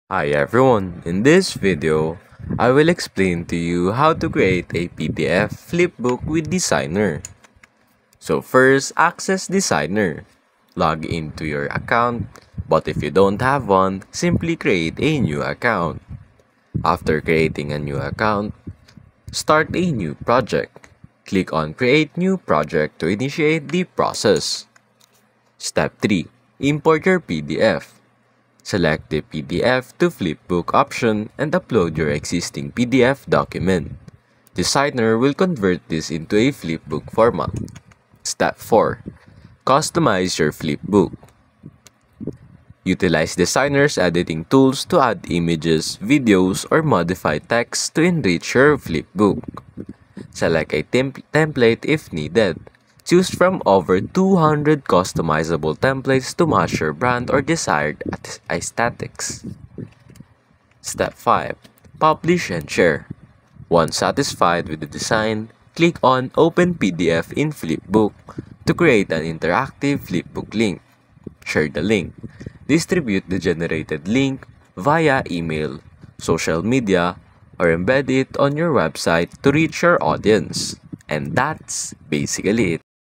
Hi everyone, in this video, I will explain to you how to create a PDF flipbook with Designer. So first, access Designer. Log into your account, but if you don't have one, simply create a new account. After creating a new account, start a new project. Click on Create New Project to initiate the process. Step 3. Import your PDF. Select the PDF to Flipbook option and upload your existing PDF document. Designer will convert this into a flipbook format. Step 4. Customize your flipbook. Utilize Designer's editing tools to add images, videos, or modify text to enrich your flipbook. Select a template if needed. Choose from over 200 customizable templates to match your brand or desired aesthetics. Step 5. Publish and share. Once satisfied with the design, click on Open PDF in Flipbook to create an interactive flipbook link. Share the link. Distribute the generated link via email, social media, or embed it on your website to reach your audience. And that's basically it.